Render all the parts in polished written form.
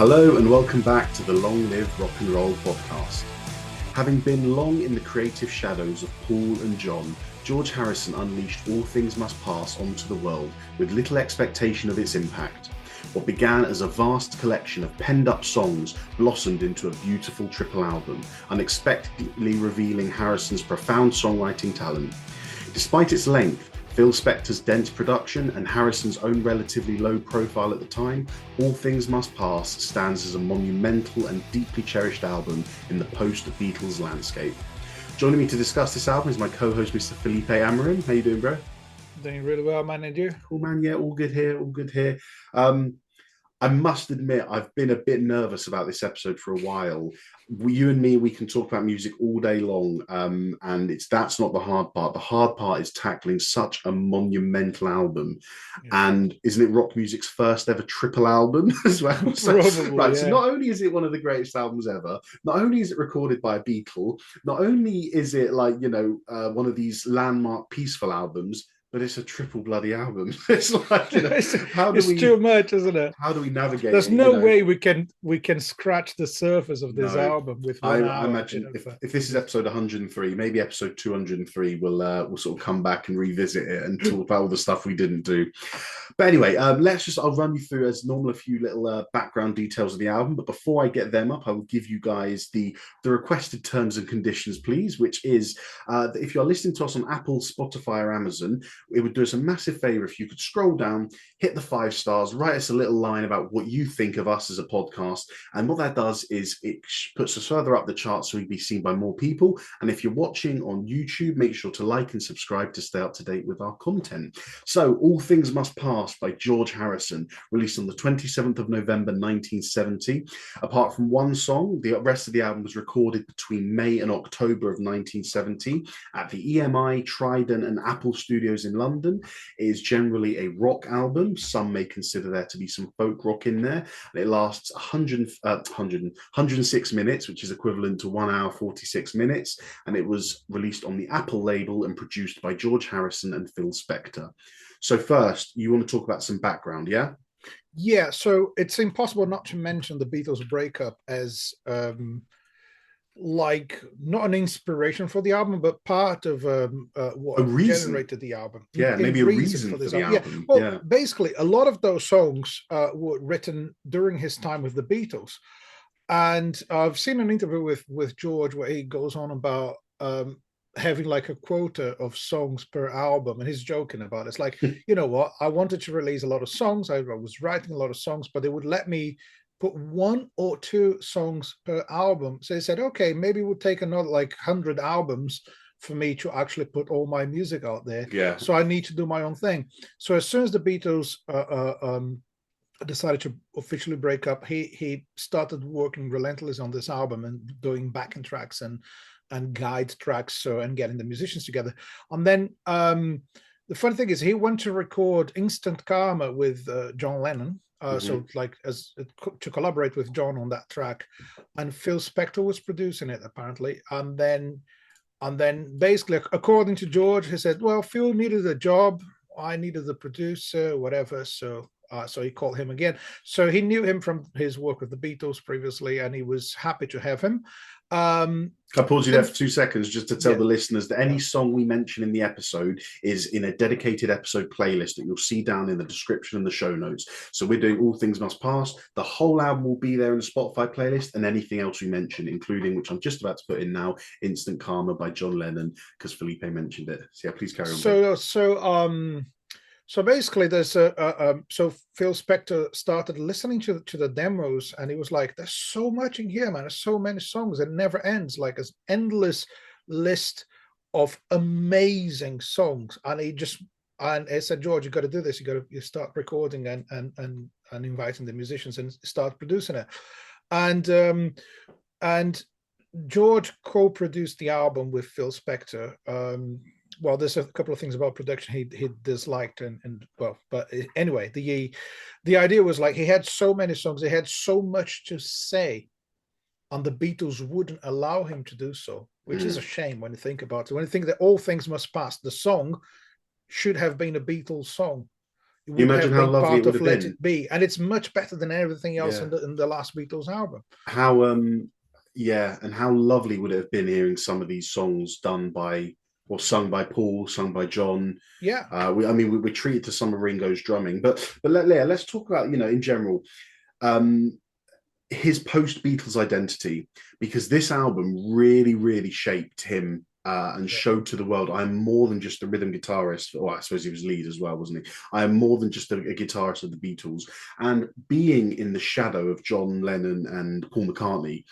Hello and welcome back to the Long Live Rock and Roll podcast. Having been long in the creative shadows of Paul and John, George Harrison unleashed All Things Must Pass onto the world with little expectation of its impact. What began as a vast collection of penned-up songs blossomed into a beautiful triple album, unexpectedly revealing Harrison's profound songwriting talent. Despite its length, Phil Spector's dense production and Harrison's own relatively low profile at the time, All Things Must Pass stands as a monumental and deeply cherished album in the post-Beatles landscape. Joining me to discuss this album is my co-host, Mr. Felipe Amarin. How you doing, bro? Doing really well, man, and you? Cool, man. Yeah, all good here, all good here. I must admit, I've been a bit nervous about this episode for a while. You and me, we can talk about music all day long, and that's not the hard part. The hard part is tackling such a monumental album, and isn't it rock music's first ever triple album as well? Probably, right. yeah. So not only is it one of the greatest albums ever, not only is it recorded by a Beatle, not only is it one of these landmark peaceful albums, but it's a triple bloody album. It's like, it's too much, isn't it? How do we navigate? There's no way we can scratch the surface of this album with one hour. I imagine if this is episode 103, maybe episode 203, we'll sort of come back and revisit it and talk about all the stuff we didn't do. But anyway, I'll run you through as normal a few little background details of the album. But before I get them up, I will give you guys the requested terms and conditions, please, which is that if you're listening to us on Apple, Spotify, or Amazon, it would do us a massive favor if you could scroll down, hit the 5 stars, write us a little line about what you think of us as a podcast. And what that does is it puts us further up the charts so we can be seen by more people. And if you're watching on YouTube, make sure to like and subscribe to stay up to date with our content. So, All Things Must Pass by George Harrison, released on the 27th of November 1970. Apart from one song, the rest of the album was recorded between May and October of 1970 at the EMI, Trident, and Apple Studios in London. It is generally a rock album. Some may consider there to be some folk rock in there. And it lasts 106 minutes, which is equivalent to 1 hour 46 minutes. And it was released on the Apple label and produced by George Harrison and Phil Spector. So first, you want to talk about some background, yeah? Yeah, so it's impossible not to mention the Beatles breakup as not an inspiration for the album, but part of what generated the album. Yeah, maybe a reason for this album. Yeah. Well, basically, a lot of those songs were written during his time with the Beatles. And I've seen an interview with George where he goes on about having like a quota of songs per album, and he's joking about it. It's like, you know what, I wanted to release a lot of songs. I was writing a lot of songs, but they would let me put 1 or 2 songs per album. So they said, okay, maybe it would take another 100 albums for me to actually put all my music out there. Yeah. So I need to do my own thing. So as soon as the Beatles decided to officially break up, he started working relentlessly on this album and doing backing tracks and guide tracks, and getting the musicians together. And then the funny thing is he went to record Instant Karma with John Lennon. So to collaborate with John on that track, and Phil Spector was producing it apparently. And then basically, according to George, he said, well, Phil needed a job, I needed a producer, whatever. So he called him again. So he knew him from his work with the Beatles previously, and he was happy to have him. I pause you there for 2 seconds just to tell the listeners that any song we mention in the episode is in a dedicated episode playlist that you'll see down in the description and the show notes. So we're doing All Things Must Pass. The whole album will be there in the Spotify playlist, and anything else we mention, including, which I'm just about to put in now, Instant Karma by John Lennon, because Felipe mentioned it. So yeah, please carry on. So basically, there's so Phil Spector started listening to the demos, and he was like, "There's so much in here, man. There's so many songs. It never ends. Like an endless list of amazing songs." And he said, "George, you got to do this. You start recording and inviting the musicians and start producing it." And George co-produced the album with Phil Spector. Well, there's a couple of things about production he disliked, but anyway, the idea was like he had so many songs, he had so much to say, and the Beatles wouldn't allow him to do so, which is a shame when you think about it. When you think that All Things Must Pass, the song should have been a Beatles song. It you would imagine have how been lovely it part would of have Let been? It Be, and it's much better than everything else Yeah. in the last Beatles album. How yeah, and how lovely would it have been hearing some of these songs done by or sung by Paul, sung by John. Yeah. I mean, we're treated to some of Ringo's drumming, but let's talk about, in general, um, his post Beatles identity, because this album really, really shaped him and Yeah. showed to the world, I'm more than just a rhythm guitarist. Or I suppose he was lead as well, wasn't he? I am more than just a guitarist of the Beatles. And being in the shadow of John Lennon and Paul McCartney,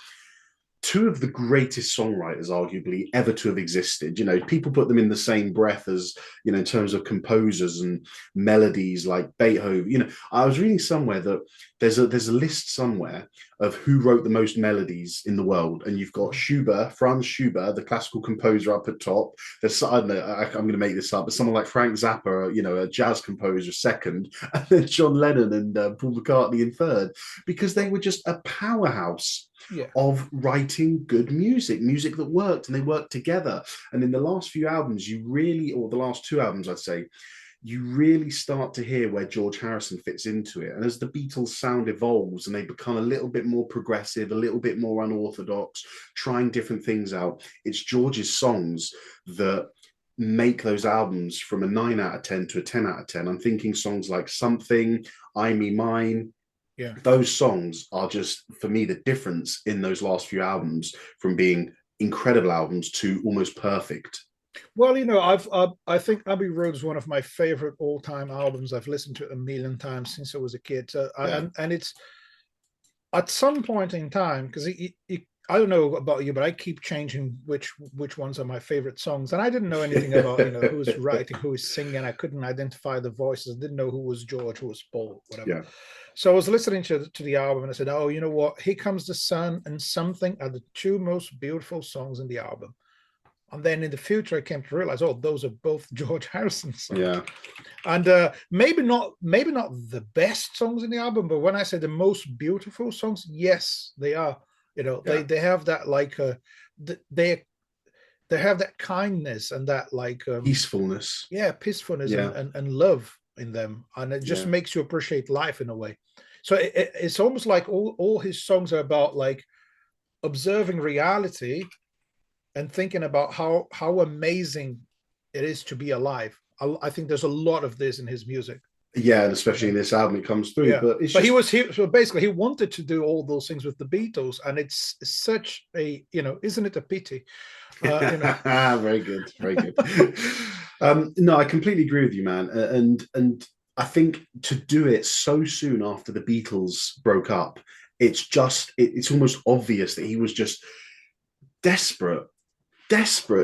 two of the greatest songwriters, arguably, ever to have existed. People put them in the same breath as, in terms of composers and melodies like Beethoven. I was reading somewhere that there's a list somewhere of who wrote the most melodies in the world, and you've got Schubert, Franz Schubert, the classical composer, up at top. There's, I don't know, I'm going to make this up, but someone like Frank Zappa, a jazz composer, second, and then John Lennon and Paul McCartney in third, because they were just a powerhouse of writing good music that worked, and they worked together. And in the last few albums, or the last two albums, I'd say, you really start to hear where George Harrison fits into it. And as the Beatles sound evolves and they become a little bit more progressive, a little bit more unorthodox, trying different things out, it's George's songs that make those albums from a 9 out of 10 to a 10 out of 10. I'm thinking songs like Something, I Me Mine. Yeah. Those songs are just, for me, the difference in those last few albums from being incredible albums to almost perfect. Well, I think Abbey Road is one of my favorite all-time albums. I've listened to it a million times since I was a kid. And it's at some point in time, because I don't know about you, but I keep changing which ones are my favorite songs. And I didn't know anything about who's writing, who is singing. I couldn't identify the voices. I didn't know who was George, who was Paul, whatever. Yeah. So I was listening to the album and I said, oh, you know what? Here Comes the Sun and Something are the two most beautiful songs in the album. And then in the future, I came to realize, oh, those are both George Harrison songs. Yeah. And maybe not the best songs in the album, but when I say the most beautiful songs, yes, they are. They have that they have that kindness and that peacefulness. Yeah, peacefulness and love in them, and it just makes you appreciate life in a way. So it's almost like all his songs are about observing reality and thinking about how amazing it is to be alive. I think there's a lot of this in his music. Yeah, and especially in this album, it comes through. Yeah. But so basically he wanted to do all those things with the Beatles, and it's such a isn't it a pity? Very good, very good. No, I completely agree with you, man. And I think to do it so soon after the Beatles broke up, it's almost obvious that he was just desperate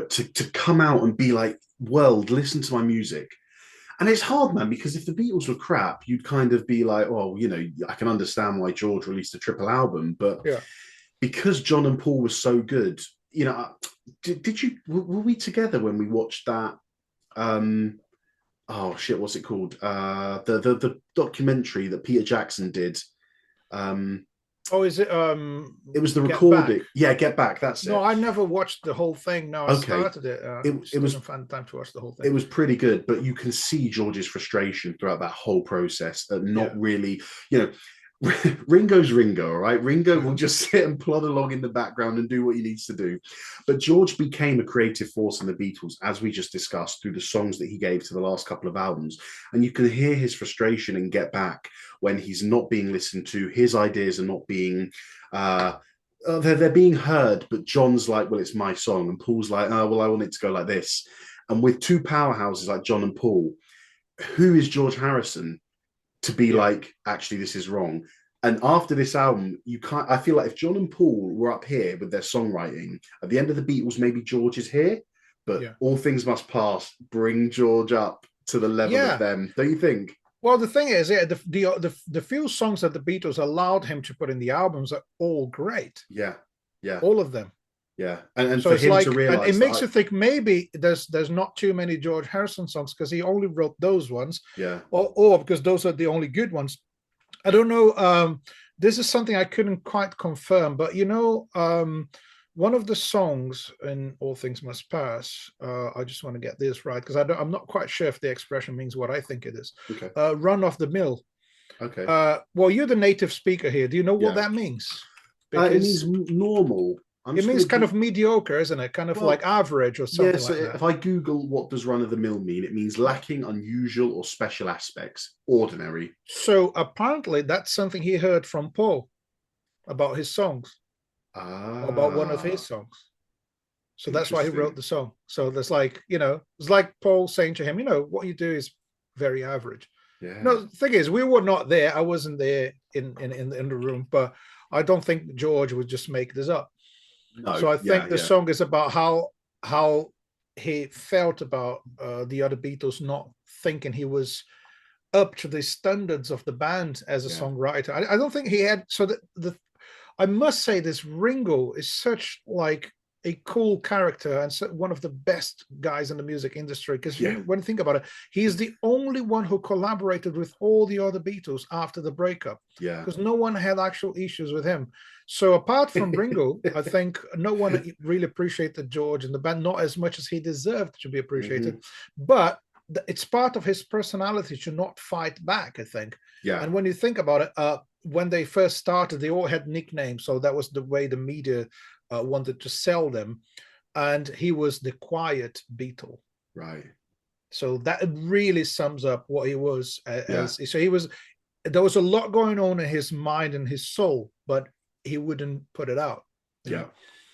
to come out and be like, world, listen to my music. And it's hard, man, because if the Beatles were crap, you'd kind of be like, oh, I can understand why George released a triple album. But because John and Paul were so good, were we together when we watched that? Oh shit, what's it called? The documentary that Peter Jackson did. Oh, is it? It was the recording. Yeah, Get Back. That's it. No, I never watched the whole thing. No, I started it. It was fun time to watch the whole thing. It was pretty good, but you can see George's frustration throughout that whole process. Not really, Ringo's Ringo, all right? Ringo will just sit and plod along in the background and do what he needs to do. But George became a creative force in the Beatles, as we just discussed, through the songs that he gave to the last couple of albums. And you can hear his frustration in Get Back when he's not being listened to. His ideas are not being... they're being heard, but John's like, well, it's my song. And Paul's like, oh, well, I want it to go like this. And with two powerhouses like John and Paul, who is George Harrison to be like, actually, this is wrong? And after this album, I feel like if John and Paul were up here with their songwriting, at the end of the Beatles, maybe George is here, but all things must pass. Bring George up to the level of them. Don't you think? Well, the thing is, the few songs that the Beatles allowed him to put in the albums are all great. Yeah. All of them. Yeah, and so for him to realize, and it makes you think maybe there's not too many George Harrison songs because he only wrote those ones. Yeah, or because those are the only good ones. I don't know. This is something I couldn't quite confirm, but one of the songs in All Things Must Pass, I just want to get this right because I'm not quite sure if the expression means what I think it is. Okay. Run off the mill. Okay. Well, you're the native speaker here. Do you know what Yeah. that means? It means normal. I'm it just means gonna kind of mediocre, isn't it? Kind of like well, average or yeah. something So like that. if I Google what does run of the mill mean, it means lacking unusual or special aspects, ordinary. So apparently that's something he heard from Paul about his songs, or about one of his Ah, songs. So that's why he wrote interesting. the song. So there's like, it's like Paul saying to him, what you do is very average. Yeah. No, the thing is, we were not there. I wasn't there in the room, but I don't think George would just make this up. No. So I Yeah. think the Yeah. song is about how he felt about the other Beatles not thinking he was up to the standards of the band as a Yeah. songwriter. I don't think he had. So the I must say this Ringo is such like a cool character and so one of the best guys in the music industry because Yeah. when you think about it, he is the only one who collaborated with all the other Beatles after the breakup Yeah. because no one had actual issues with him. So apart from Ringo, I think no one really appreciated George and the band, not as much as he deserved to be appreciated. But it's part of his personality to not fight back, I think. Yeah. And when you think about it, when they first started, they all had nicknames. So that was the way the media wanted to sell them. And he was the quiet Beatle. Right. So that really sums up what he was as. Yeah. So there was a lot going on in his mind and his soul, but he wouldn't put it out. Yeah.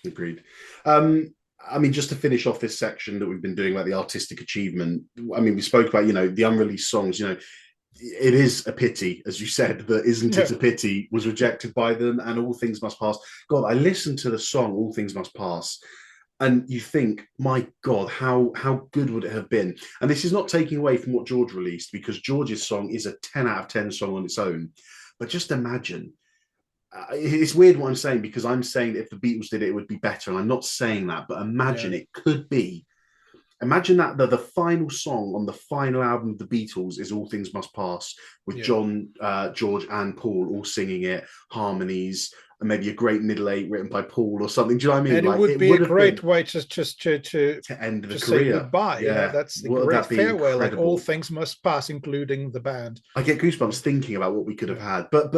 Agreed. I mean, just to finish off this section that we've been doing about the artistic achievement, I mean, we spoke about, the unreleased songs, it is a pity, as you said, that Isn't It a Pity was rejected by them and All Things Must Pass. God, I listened to the song All Things Must Pass and you think, my God, how good would it have been? And this is not taking away from what George released because George's song is a 10 out of 10 song on its own. But just imagine, it's weird what I'm saying because I'm saying if the Beatles did it, it would be better. And I'm not saying that, but imagine it could be. Imagine that the final song on the final album of the Beatles is All Things Must Pass with John, George and Paul all singing it, harmonies, and maybe a great middle eight written by Paul or something. Do you know what I mean? And it would be a great way to end the career. Say goodbye. Yeah, that's the great farewell. Like All Things Must Pass, including the band. I get goosebumps thinking about what we could have had. But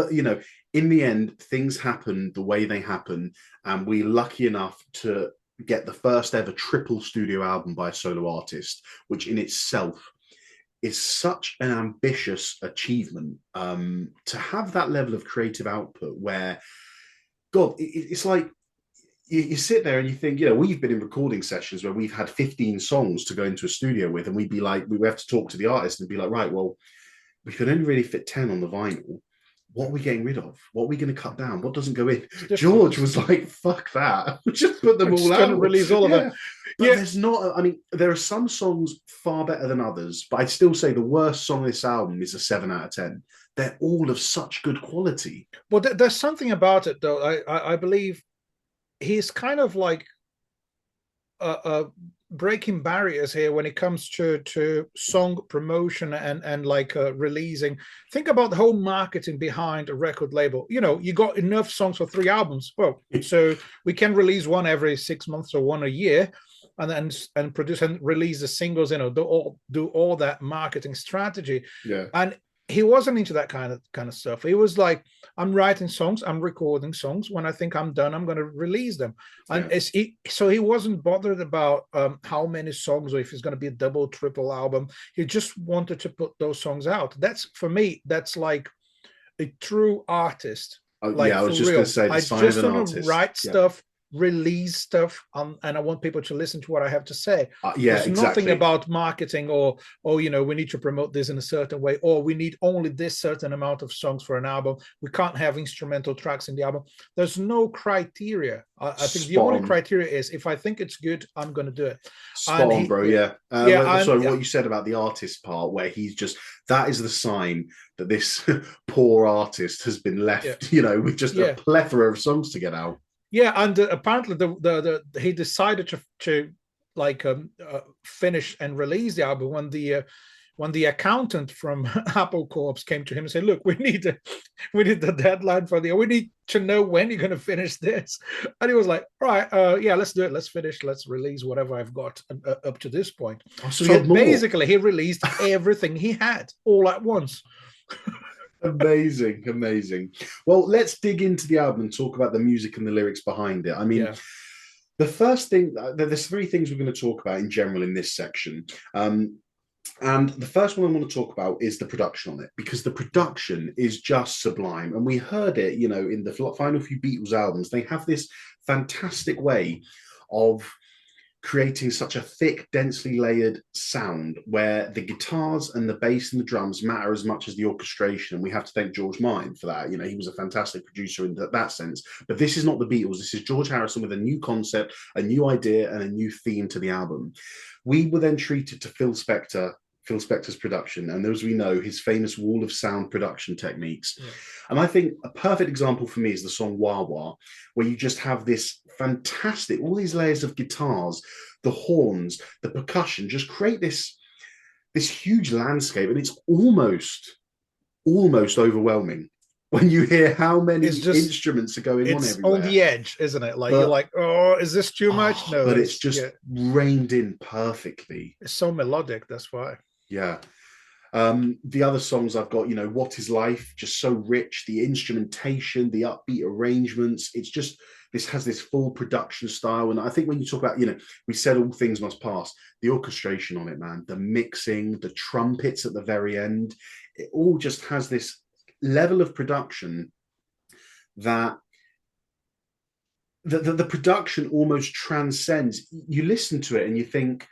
in the end, things happen the way they happen, and we're lucky enough to get the first ever triple studio album by a solo artist, which in itself is such an ambitious achievement. To have that level of creative output where, God, it's like you sit there and you think, we've been in recording sessions where we've had 15 songs to go into a studio with, and we'd be like, we have to talk to the artist and be like, right, well, we can only really fit 10 on the vinyl. What are we getting rid of? What are we going to cut down? What doesn't go in? George was like, fuck that. Just put them all out. Release all of them. But there's not, I mean, there are some songs far better than others, but I'd still say the worst song on this album is a 7 out of 10. They're all of such good quality. Well, there's something about it, though. I believe he's kind of like breaking barriers here when it comes to song promotion and like releasing. Think about the whole marketing behind a record label. You got enough songs for 3 albums. Well, so we can release one every 6 months or one a year, and produce and release the singles. Do all that marketing strategy. Yeah. And he wasn't into that kind of stuff. He was like, I'm writing songs, I'm recording songs. When I think I'm done, I'm going to release them. And so he wasn't bothered about how many songs or if it's going to be a double, triple album. He just wanted to put those songs out. That's, for me, that's like a true artist. I was just going to say, the sign of an artist. Write stuff, release stuff, and I want people to listen to what I have to say. There's nothing about marketing or we need to promote this in a certain way, or we need only this certain amount of songs for an album. We can't have instrumental tracks in the album. There's no criteria. I think the only criteria is if I think it's good, I'm going to do it. Spot on, bro. What you said about the artist part, where he's just, that is the sign that this poor artist has been left, with just a plethora of songs to get out. Yeah, and apparently he decided to like finish and release the album when when the accountant from Apple Corps came to him and said, "Look, we need the deadline for we need to know when you're going to finish this," and he was like, "All right, yeah, let's do it. Let's finish. Let's release whatever I've got up to this point." Oh, so So basically, he released everything he had all at once. Amazing, amazing. Well, let's dig into the album and talk about the music and the lyrics behind it. I mean, the first thing, there's three things we're going to talk about in general in this section. And the first one I want to talk about is the production on it, because the production is just sublime. And we heard it, you know, in the final few Beatles albums. They have this fantastic way of creating such a thick, densely layered sound where the guitars and the bass and the drums matter as much as the orchestration. And we have to thank George Martin for that. You know, he was a fantastic producer in that sense. But this is not the Beatles. This is George Harrison with a new concept, a new idea, and a new theme to the album. We were then treated to Phil Spector's production, and as we know, his famous wall of sound production techniques. Yeah. And I think a perfect example for me is the song Wah Wah, where you just have this fantastic, all these layers of guitars, the horns, the percussion, just create this huge landscape, and it's almost overwhelming when you hear how many instruments are going on everywhere. It's on the edge, isn't it? Like, you're like, oh, is this too much? No, but it's just reined in perfectly. It's so melodic, that's why. Yeah. The other songs I've got, you know, What Is Life, just so rich, the instrumentation, the upbeat arrangements, it's just, this has this full production style. And I think when you talk about, you know, we said All Things Must Pass, the orchestration on it, man, the mixing, the trumpets at the very end, it all just has this level of production that the production almost transcends. You listen to it and you think,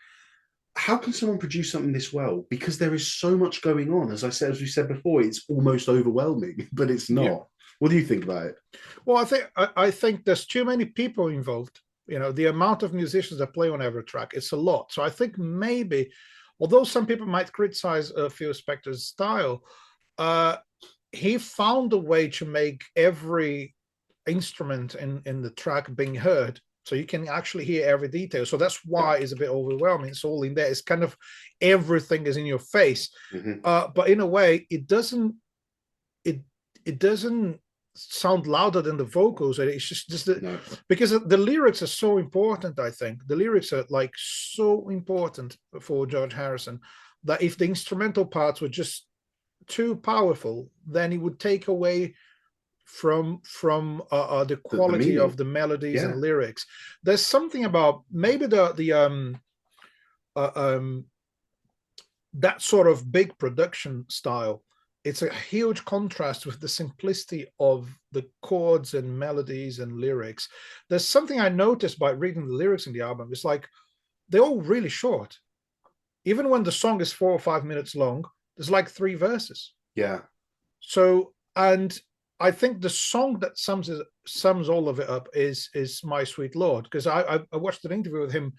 how can someone produce something this well? Because there is so much going on. As we said before, it's almost overwhelming, but it's not. Yeah. What do you think about it? Well, I think there's too many people involved. You know, the amount of musicians that play on every track, it's a lot. So I think maybe, although some people might criticize Phil Spector's style, he found a way to make every instrument in the track being heard. So you can actually hear every detail. So that's why it's a bit overwhelming. It's all in there. It's kind of everything is in your face. Mm-hmm. But in a way, it doesn't sound louder than the vocals. It's just because the lyrics are so important. I think the lyrics are like so important for George Harrison that if the instrumental parts were just too powerful, then it would take away from the quality of the melodies and lyrics. There's something about maybe that sort of big production style. It's a huge contrast with the simplicity of the chords and melodies and lyrics. There's something I noticed by reading the lyrics in the album. It's like they're all really short. Even when the song is 4 or 5 minutes long, there's like 3 verses. Yeah. So, and I think the song that sums all of it up is My Sweet Lord, because I watched an interview with him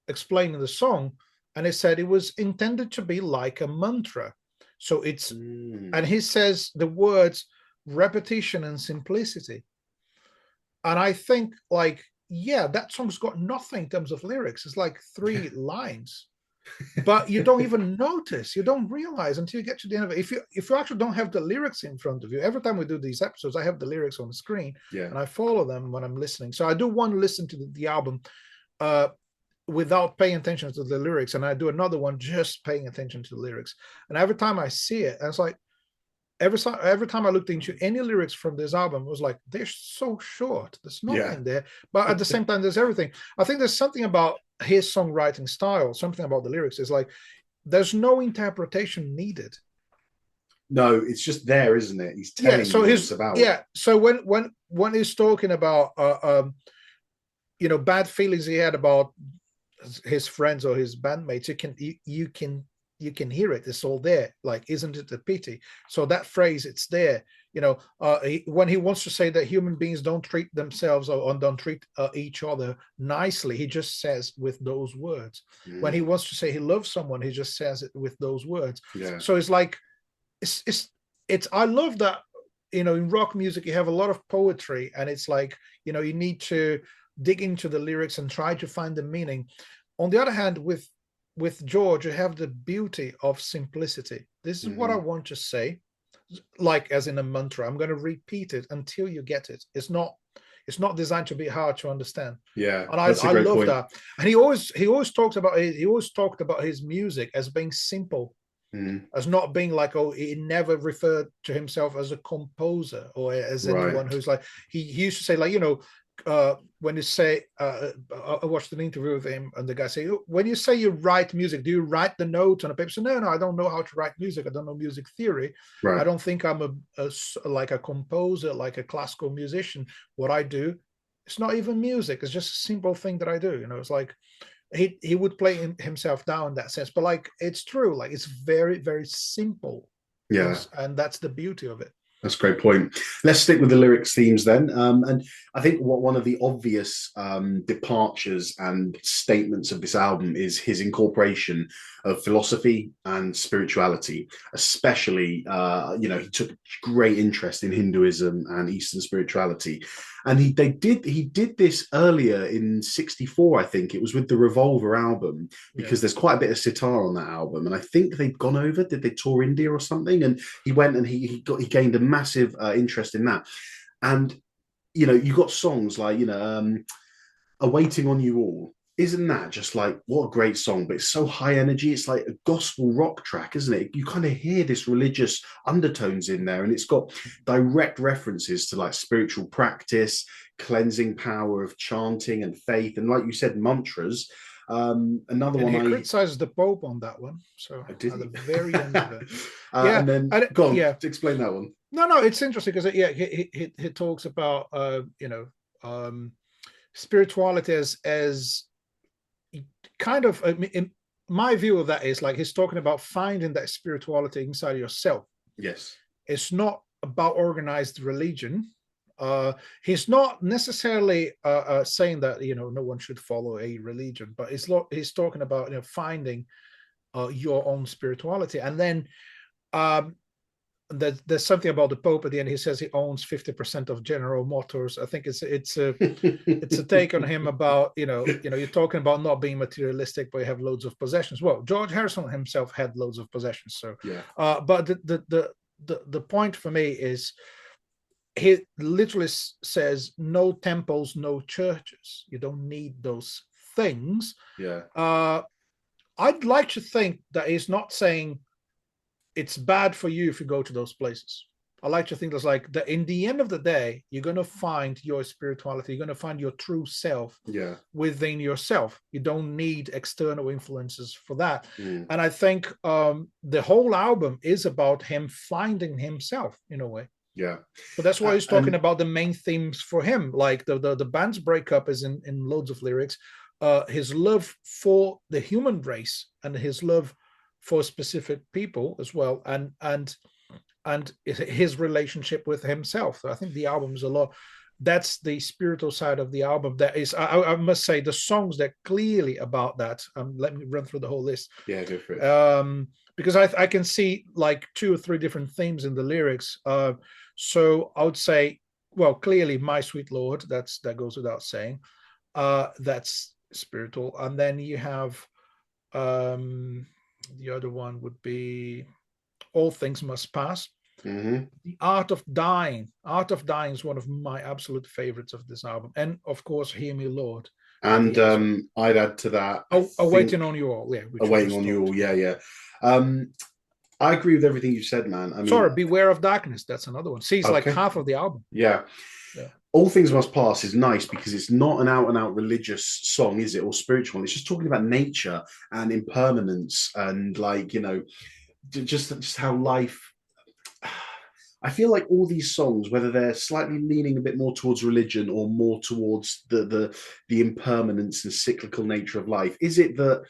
explaining the song, and he said it was intended to be like a mantra. So it's, and he says the words repetition and simplicity. And I think like, yeah, that song's got nothing in terms of lyrics. It's like 3 lines. But you don't even notice, you don't realize until you get to the end of it. If you actually don't have the lyrics in front of you, every time we do these episodes, I have the lyrics on the screen and I follow them when I'm listening. So I do want to listen to the album without paying attention to the lyrics, and I do another one just paying attention to the lyrics. And every time I see it, it's like every time I looked into any lyrics from this album, it was like, they're so short, there's nothing there, but at the same time there's everything. I think there's something about his songwriting style, something about the lyrics is like there's no interpretation needed. No, it's just there, isn't it? He's telling you what it's about. Yeah. So when he's talking about bad feelings he had about his friends or his bandmates, you can hear it. It's all there. Like, isn't it a pity? So that phrase, it's there. When he wants to say that human beings don't treat themselves or don't treat each other nicely, he just says with those words. When he wants to say he loves someone, he just says it with those words. So it's like, it's I love that, in rock music, you have a lot of poetry, and it's like, you need to dig into the lyrics and try to find the meaning. On the other hand, with with George, you have the beauty of simplicity. This is what I want to say, like as in a mantra. I'm going to repeat it until you get it. It's not designed to be hard to understand. Yeah, And that's a I great love point. that. And he always talked about his music as being simple, as not being like, oh, he never referred to himself as a composer or as anyone Right. who's like, he used to say, like, when you say, I watched an interview with him, and the guy say, when you say you write music, do you write the notes on a paper? So no, I don't know how to write music. I don't know music theory. I Right. don't think I'm like a composer, like a classical musician. What I do, it's not even music. It's just a simple thing that I do. It's like he would play himself down in that sense, but like it's true. Like it's very, very simple, Yeah. and that's the beauty of it. That's a great point. Let's stick with the lyrics themes then. And I think one of the obvious departures and statements of this album is his incorporation of philosophy and spirituality, especially, he took great interest in Hinduism and Eastern spirituality. And he did this earlier in '64, I think. It was with the Revolver album, because there's quite a bit of sitar on that album. And I think they'd gone over, did they tour India or something? And he went and he gained a massive interest in that. And you got songs like "Awaiting on You All." Isn't that just like, what a great song? But it's so high energy. It's like a gospel rock track, isn't it? You kind of hear this religious undertones in there, and it's got direct references to like spiritual practice, cleansing power of chanting and faith, and like you said, mantras. Another And one he I criticizes the Pope on that one. So did at the he? very end of it, yeah, And then go on yeah. to explain that one. No, it's interesting because he talks about spirituality as kind of, in my view of that is like he's talking about finding that spirituality inside yourself. Yes. It's not about organized religion. He's not necessarily saying that no one should follow a religion, but he's talking about finding your own spirituality. And then there's something about the Pope at the end. He says he owns 50% of General Motors. I think it's a take on him about you're talking about not being materialistic, but you have loads of possessions. Well, George Harrison himself had loads of possessions. So yeah. But the point for me is he literally says no temples, no churches. You don't need those things. Yeah. I'd like to think that he's not saying it's bad for you if you go to those places. I like to think that's like that in the end of the day, you're going to find your spirituality. You're going to find your true self within yourself. You don't need external influences for that. And I think the whole album is about him finding himself in a way. Yeah. So that's why he's talking about the main themes for him. Like the band's breakup is in loads of lyrics. His love for the human race and his love for specific people as well, and his relationship with himself. I think the album is a lot. That's the spiritual side of the album. That is, I must say, the songs that clearly about that. Let me run through the whole list. Yeah, go for it. Because I can see like 2 or 3 different themes in the lyrics. So I would say, well, clearly, "My Sweet Lord." That goes without saying. That's spiritual, and then you have. The other one would be "All Things Must Pass." Mm-hmm. The Art of Dying. Art of Dying is one of my absolute favorites of this album. And of course, "Hear Me, Lord." And I'd add to that. Awaiting on You All. Yeah. Awaiting on You All. Yeah. I agree with everything you said, man. I mean, sorry, "Beware of Darkness." That's another one. See, it's like half of the album. Yeah. "All Things Must Pass" is nice because it's not an out-and-out religious song, is it, or spiritual? It's just talking about nature and impermanence and just how life. I feel like all these songs, whether they're slightly leaning a bit more towards religion or more towards the impermanence and cyclical nature of life, is it that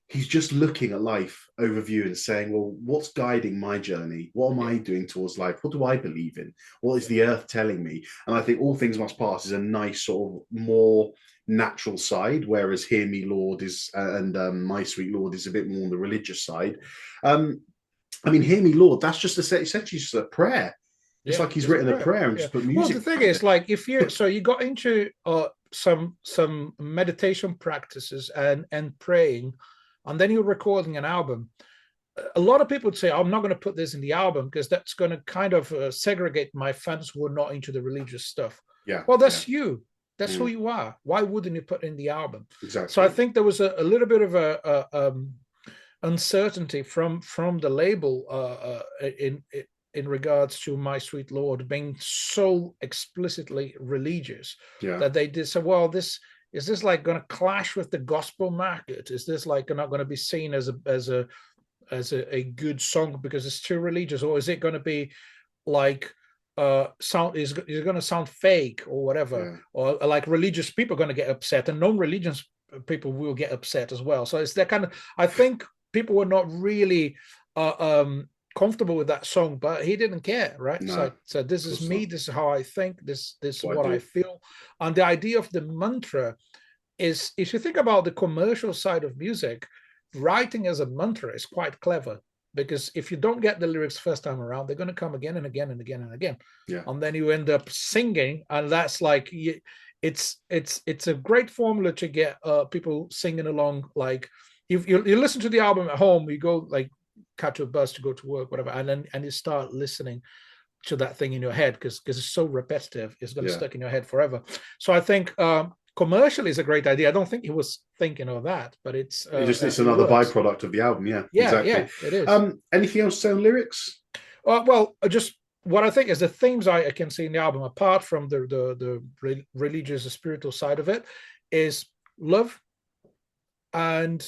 he's just looking at life overview and saying, well, what's guiding my journey? What am I doing towards life? What do I believe in? What is the earth telling me? And I think "All Things Must Pass" is a nice sort of more natural side, whereas "Hear Me, Lord" is and "My Sweet Lord" is a bit more on the religious side. I mean, "Hear Me, Lord," that's just essentially just a prayer. It's like he's written a prayer and just put music. Well, the thing is, like, if you got into some meditation practices and praying and then you're recording an album. A lot of people would say, I'm not going to put this in the album because that's going to kind of segregate my fans who are not into the religious stuff. Yeah. Well, that's you. That's who you are. Why wouldn't you put in the album? Exactly. So I think there was a little bit of a uncertainty from the label in regards to My Sweet Lord being so explicitly religious that they did say, well, this is this like going to clash with the gospel market? Is this like not going to be seen as a good song because it's too religious, or is it going to be like sound is going to sound fake or whatever, or like religious people are going to get upset and non-religious people will get upset as well? So it's that kind of, I think people were not really comfortable with that song, but he didn't care, right? No, so this is me, this is how I think, this is what I feel. And the idea of the mantra is, if you think about the commercial side of music, writing as a mantra is quite clever, because if you don't get the lyrics first time around, they're going to come again and again and again and again. And then you end up singing, and that's like, it's a great formula to get people singing along. Like if you listen to the album at home, you go like catch a bus to go to work, whatever, and you start listening to that thing in your head because it's so repetitive, it's going to stick in your head forever. So I think commercially is a great idea. I don't think he was thinking of that, but it's another byproduct of the album. Exactly. It is. Anything else to say on lyrics? Well, just what I think is the themes I can see in the album, apart from the religious, spiritual side of it, is love and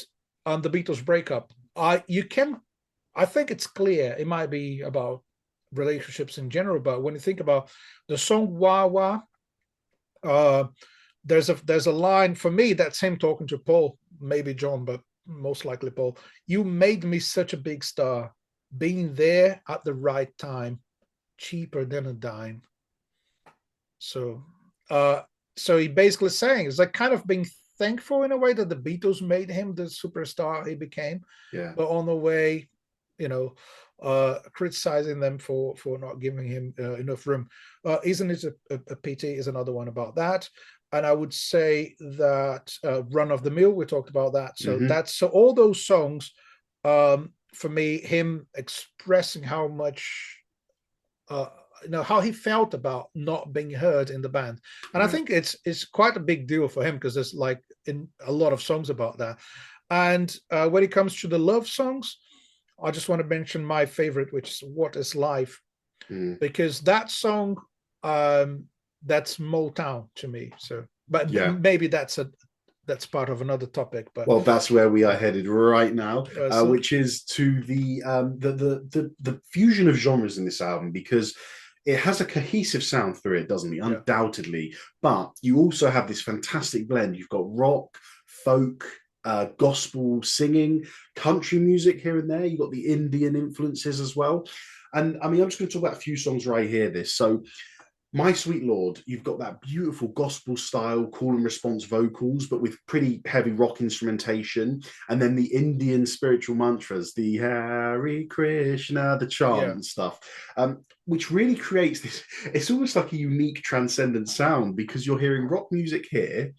the Beatles breakup. I think it's clear. It might be about relationships in general, but when you think about the song "Wah Wah," there's a line for me that's him talking to Paul, maybe John, but most likely Paul. You made me such a big star, being there at the right time, cheaper than a dime. So he basically saying it's like kind of being thankful in a way that the Beatles made him the superstar he became, but on the way, criticizing them for not giving him enough room. Isn't it a pity is another one about that. And I would say that Run of the Mill, we talked about that. So all those songs, for me, him expressing how much, how he felt about not being heard in the band. And I think it's quite a big deal for him, because there's like in a lot of songs about that. And when it comes to the love songs, I just want to mention my favorite, which is What Is Life, because that song, that's Motown to me. So, but maybe that's part of another topic. But well, that's where we are headed right now, which is to the fusion of genres in this album, because it has a cohesive sound through it, doesn't it? Undoubtedly, but you also have this fantastic blend. You've got rock, folk, gospel singing, country music here and there. You've got the Indian influences as well. And I mean, I'm just going to talk about a few songs right here. So My Sweet Lord, you've got that beautiful gospel style call and response vocals, but with pretty heavy rock instrumentation. And then the Indian spiritual mantras, the Hare Krishna, the chant and stuff, which really creates this, it's almost like a unique transcendent sound, because you're hearing rock music here.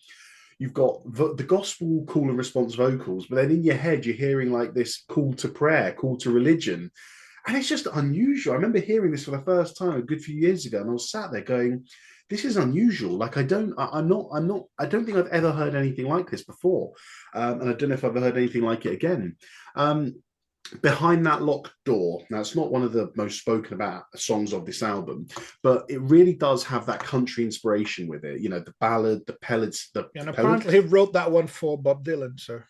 You've got the gospel call and response vocals, but then in your head, you're hearing like this call to prayer, call to religion. And it's just unusual. I remember hearing this for the first time a good few years ago, and I was sat there going, this is unusual. Like, I don't think I've ever heard anything like this before. And I don't know if I've ever heard anything like it again. Behind That Locked Door. Now, it's not one of the most spoken about songs of this album, but it really does have that country inspiration with it. The ballad, the pellets. And apparently he wrote that one for Bob Dylan. So,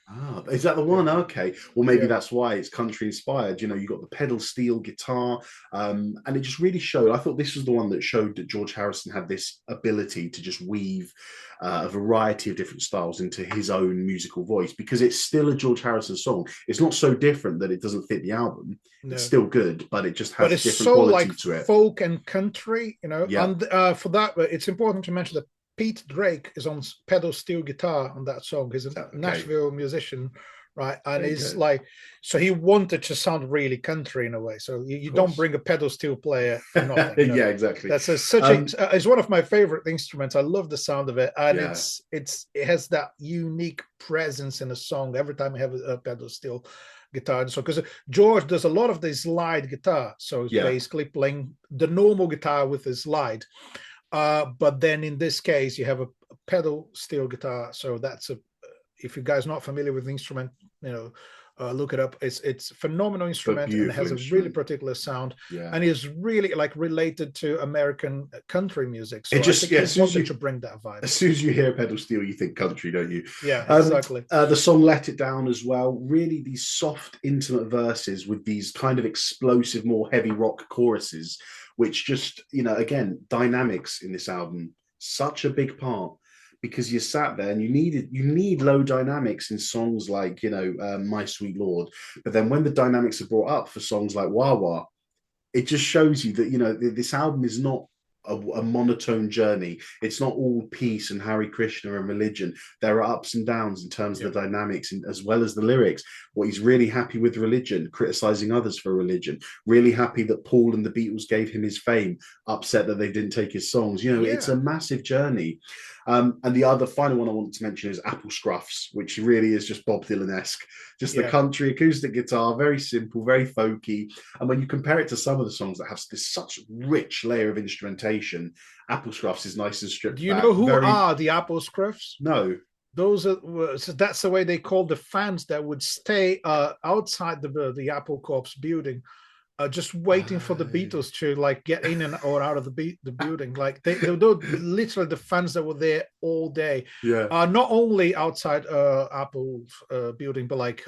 is that the one? Okay. Well, maybe that's why it's country inspired. You got the pedal steel guitar, and it just really showed. I thought this was the one that showed that George Harrison had this ability to just weave a variety of different styles into his own musical voice, because it's still a George Harrison song. It's not so different that it doesn't fit the album. It's still good, but it just has a different quality to it. Folk and country, and for that, it's important to mention that Pete Drake is on pedal steel guitar on that song. He's a Nashville musician, right? And There you it's go. like, so he wanted to sound really country in a way. So you Of don't course. bring a pedal steel player for nothing, Yeah, exactly. That's such a, Um, it's one of my favorite instruments. I love the sound of it, and yeah, it has that unique presence in a song every time I have a pedal steel guitar. So because George does a lot of the slide guitar, so it's yeah. basically playing the normal guitar with a slide. But then in this case, you have a pedal steel guitar. So that's a, if you guys not familiar with the instrument, look it up. It's a phenomenal But instrument and beautiful has a really instrument. particular sound, Yeah. and is really like related to American country music. It So I just think yeah, he wanted to bring that vibe. as soon as you hear pedal steel, you think country, don't you? Yeah, Um, exactly. the song "Let It Down" as well. Really, these soft, intimate verses with these kind of explosive, more heavy rock choruses, which just again, dynamics in this album, such a big part because you sat there and you need low dynamics in songs like "My Sweet Lord," but then when the dynamics are brought up for songs like "Wah Wah," it just shows you that this album is not a monotone journey. It's not all peace and Hare Krishna and religion. There are ups and downs in terms of the dynamics as well as the lyrics. What he's really happy with religion, criticizing others for religion. Really happy that Paul and the Beatles gave him his fame. Upset that they didn't take his songs. It's a massive journey. And the other final one I want to mention is Apple Scruffs, which really is just Bob Dylan-esque. Just the country acoustic guitar, very simple, very folky. And when you compare it to some of the songs that have this such rich layer of instrumentation, Apple Scruffs is nice and Do stripped you back. know who Very are the Apple Scruffs? no. Those are, so that's the way they called the fans that would stay outside the Apple Corps building, just waiting for the Beatles to like get in and or out of the building. Like they were literally the fans that were there all day. Yeah. Not only outside Apple's building, but like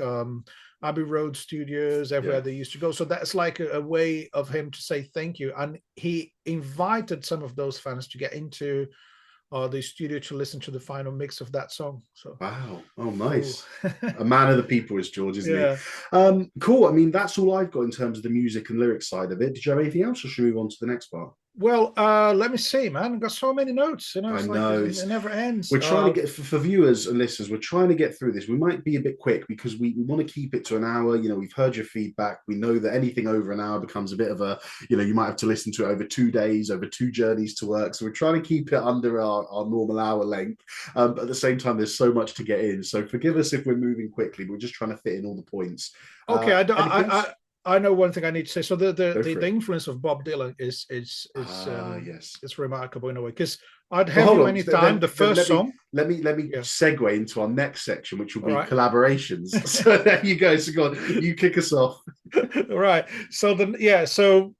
Abbey Road Studios, everywhere they used to go. So that's like a way of him to say thank you. And he invited some of those fans to get into the studio to listen to the final mix of that song. So Wow. Oh, nice. A man of the people is George, isn't yeah. he? Cool. I mean, that's all I've got in terms of the music and lyrics side of it. Did you have anything else, or should we move on to the next part? Well, let me see, man. I've got so many notes. I It's like know it never ends. we're trying to get for viewers and listeners. We're trying to get through this. We might be a bit quick because we want to keep it to an hour. We've heard your feedback. We know that anything over an hour becomes a bit of a. You might have to listen to it over 2 days, over two journeys to work. So we're trying to keep it under our normal hour length. But at the same time, there's so much to get in. So forgive us if we're moving quickly. We're just trying to fit in all the points. Okay, I know one thing I need to say. So the influence of Bob Dylan is yes, it's remarkable in a way, because I'd well, have hold you on. anytime. The first song. Let me segue into our next section, which will be right. collaborations. So there you go. So go on, you kick us off. Right. So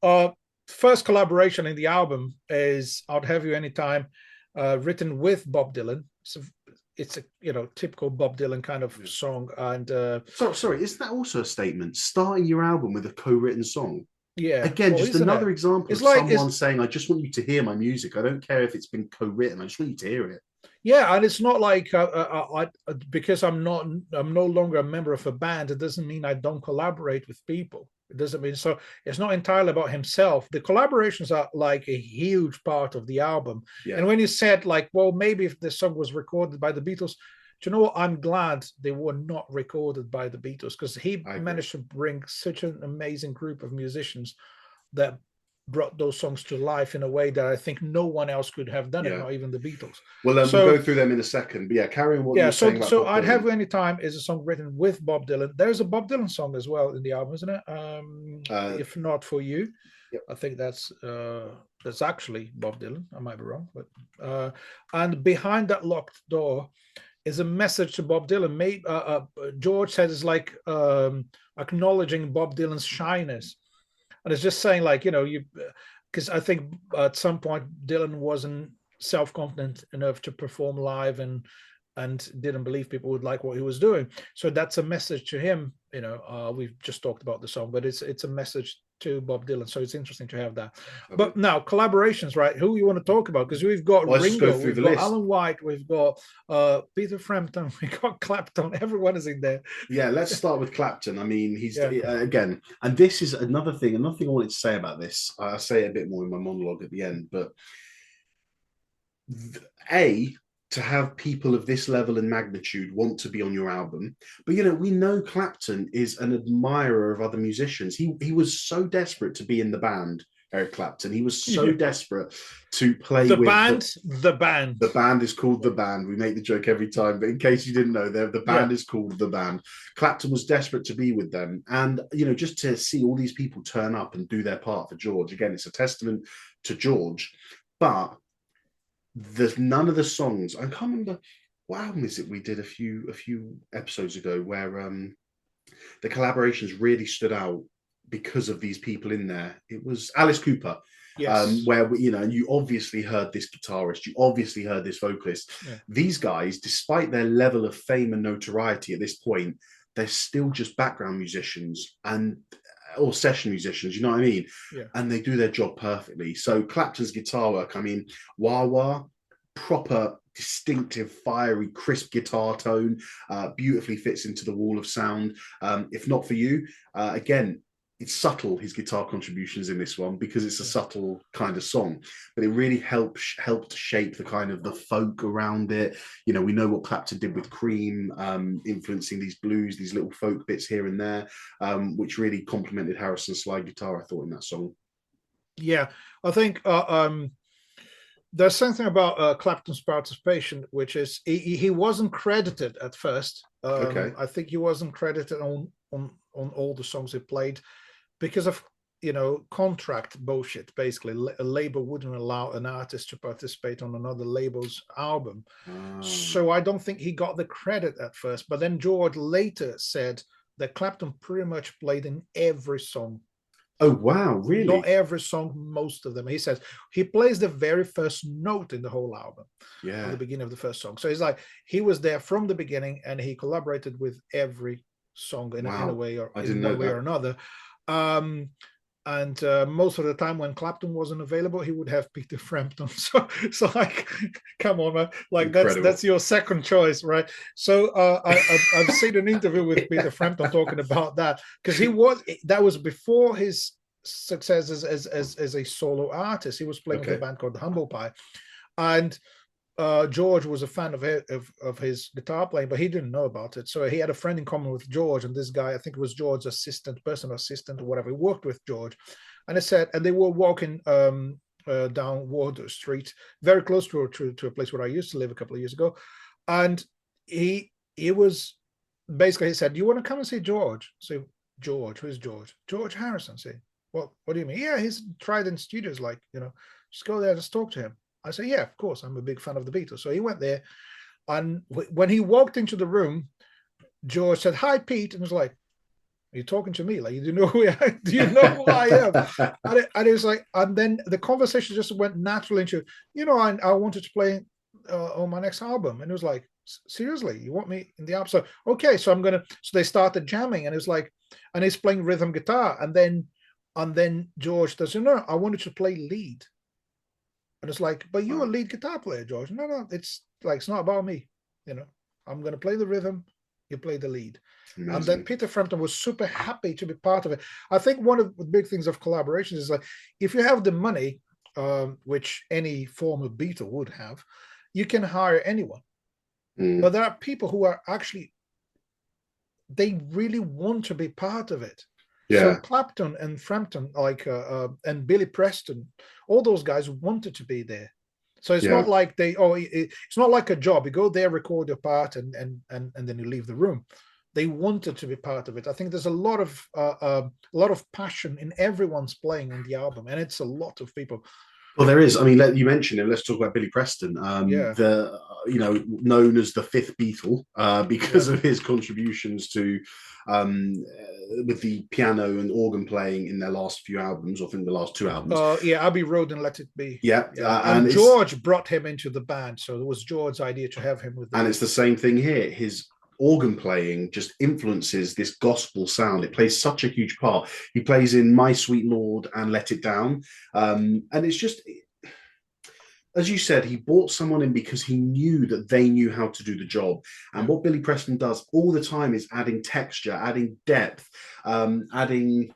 first collaboration in the album is "I'd Have You Anytime," written with Bob Dylan. So it's a typical Bob Dylan kind of song. And sorry, isn't that also a statement? Starting your album with a co-written song. Yeah. Again, just another example of someone saying, "I just want you to hear my music. I don't care if it's been co-written. I just want you to hear it." Yeah, and it's not like because I'm no longer a member of a band. It doesn't mean I don't collaborate with people. It doesn't mean so. It's not entirely about himself. The collaborations are like a huge part of the album. Yeah. And when you said like, well, maybe if the song was recorded by the Beatles, do you know what? I'm glad they were not recorded by the Beatles, because he managed to bring such an amazing group of musicians that brought those songs to life in a way that I think no one else could have done it, not even the Beatles. Well, we'll go through them in a second. But yeah, carry on what you're saying about so I'd Have You Anytime is a song written with Bob Dylan. There's a Bob Dylan song as well in the album, isn't it? If Not For You. Yep. I think that's actually Bob Dylan. I might be wrong, but and Behind That Locked Door is a message to Bob Dylan. Maybe George says it's like acknowledging Bob Dylan's shyness. And it's just saying, like, because I think at some point Dylan wasn't self-confident enough to perform live and didn't believe people would like what he was doing. So that's a message to him. We've just talked about the song, but it's a message to Bob Dylan. So it's interesting to have that. Okay. But now collaborations, right? Who you want to talk about? Because we've got Ringo, we've got Alan White, we've got Peter Frampton, we've got Clapton. Everyone is in there. Yeah, let's start with Clapton. I mean, he's again, and this is another thing I wanted to say about this. I'll say it a bit more in my monologue at the end, but to have people of this level and magnitude want to be on your album. But we know Clapton is an admirer of other musicians. He was so desperate to be in the band, Eric Clapton. He was so desperate to play with the band. The band is called The Band. We make the joke every time, but in case you didn't know, the band is called The Band. Clapton was desperate to be with them. And, just to see all these people turn up and do their part for George, again, it's a testament to George. But none of the songs, I can't remember what album is it we did a few episodes ago where the collaborations really stood out because of these people in there. It was Alice Cooper. Yes. Where you obviously heard this guitarist, you obviously heard this vocalist. These guys, despite their level of fame and notoriety at this point, they're still just background musicians or session musicians, you know what I mean? Yeah. And they do their job perfectly. So Clapton's guitar work, I mean, Wah Wah, proper, distinctive, fiery, crisp guitar tone, beautifully fits into the wall of sound. If Not For You, again, it's subtle, his guitar contributions in this one, because it's a subtle kind of song, but it really helped shape the kind of the folk around it. We know what Clapton did with Cream, influencing these blues, these little folk bits here and there, which really complemented Harrison's slide guitar, I thought, in that song. Yeah, I think there's something about Clapton's participation, which is he wasn't credited at first. Okay. I think he wasn't credited on all the songs he played, because of contract bullshit. Basically, a label wouldn't allow an artist to participate on another label's album. So I don't think he got the credit at first. But then George later said that Clapton pretty much played in every song. Oh wow, really? Not every song, most of them. He says he plays the very first note in the whole album. At the beginning of the first song. So it's like he was there from the beginning, and he collaborated with every song in a way or in one way or another. And most of the time when Clapton wasn't available, he would have Peter Frampton. So like, come on, man. Like that's your second choice, right? So I've seen an interview with Peter Frampton talking about that, because that was before his success as a solo artist. He was playing with a band called Humble Pie, and George was a fan of his guitar playing, but he didn't know about it. So he had a friend in common with George, and this guy, I think it was George's personal assistant or whatever, he worked with George. And they were walking down Wardour Street, very close to a place where I used to live a couple of years ago. And he was basically, he said, "You want to come and see George?" So George, who's George? George Harrison. Say, what do you mean? Yeah, he's Trident Studios, like, just go there, just talk to him. I said, yeah, of course, I'm a big fan of the Beatles. So he went there, and when he walked into the room, George said, "Hi, Pete," and was like, "Are you talking to me? Like, do you know who I am?" And it was like, and then the conversation just went naturally into, I wanted to play on my next album, and it was like, seriously, you want me in the album? So okay, so they started jamming, and it was like, and he's playing rhythm guitar, and then George does, I wanted to play lead. And it's like, but you're a lead guitar player, George. No, it's like, it's not about me. I'm going to play the rhythm, you play the lead. Amazing. And then Peter Frampton was super happy to be part of it. I think one of the big things of collaborations is like, if you have the money, which any former Beatle would have, you can hire anyone. But there are people who are actually, they really want to be part of it. So Clapton and Frampton, and Billy Preston, all those guys wanted to be there. So it's not like it's not like a job. You go there, record your part, and then you leave the room. They wanted to be part of it. I think there's a lot of passion in everyone's playing on the album, and it's a lot of people. Well, there is. I mean, you mentioned him. Let's talk about Billy Preston. Known as the fifth Beatle because of his contributions to with the piano and organ playing in their last few albums, or I think the last two albums. Abbey Road and Let It Be. And George brought him into the band, so it was George's idea to have him with them. And it's the same thing here. His organ playing just influences this gospel sound. It plays such a huge part. He plays in My Sweet Lord and Let It Down. And it's just, as you said, he brought someone in because he knew that they knew how to do the job. And what Billy Preston does all the time is adding texture, adding depth, adding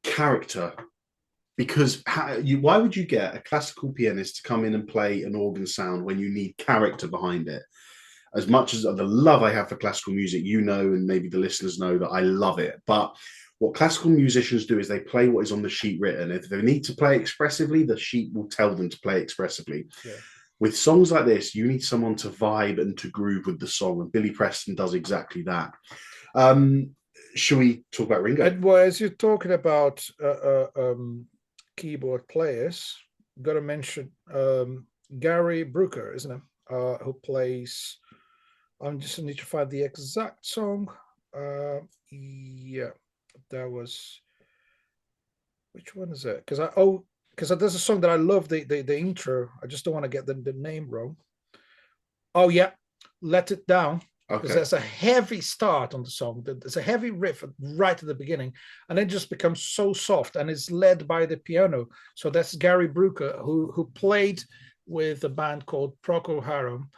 character because why would you get a classical pianist to come in and play an organ sound when you need character behind it? As much as the love I have for classical music, you know, and maybe the listeners know that I love it. But what classical musicians do is they play what is on the sheet written. If they need to play expressively, the sheet will tell them to play expressively. Yeah. With songs like this, you need someone to vibe and to groove with the song, and Billy Preston does exactly that. Should we talk about Ringo? And well, as you're talking about keyboard players, got to mention Gary Brooker, isn't it? Who plays? I just need to find the exact song. Yeah, that was. Which one is it? Because there's a song that I love the intro. I just don't want to get the name wrong. Oh yeah, Let It Down. Because there's a heavy start on the song. There's a heavy riff right at the beginning, and it just becomes so soft, and it's led by the piano. So that's Gary Brooker, who played with a band called Procol Harum.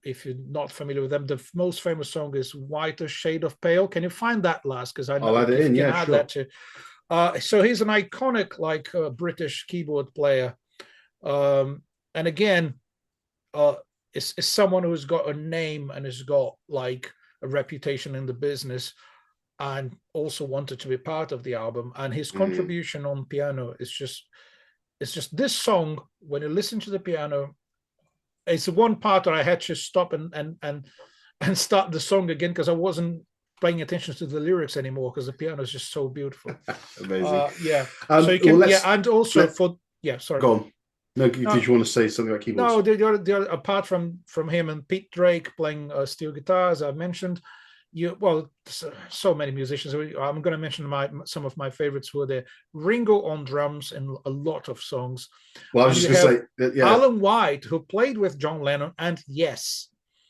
If you're not familiar with them, the most famous song is "Whiter Shade of Pale." Can you find that last? Because I know I'll add it in. Yeah, sure. That to. So he's an iconic, British keyboard player, and again, is someone who's got a name and has got like a reputation in the business, and also wanted to be part of the album. And his contribution on piano is just, it's just this song. When you listen to the piano, it's the one part where I had to stop and start the song again because I wasn't paying attention to the lyrics anymore because the piano is just so beautiful. Amazing. Yeah. So you can, and also sorry. Go on. No, did you want to say something about keyboards? No, the apart from him and Pete Drake playing steel guitar, as I mentioned, so many musicians. I'm going to mention some of my favorites who are there. Ringo on drums in a lot of songs. Well, I was just going to say, Alan White, who played with John Lennon, and yes.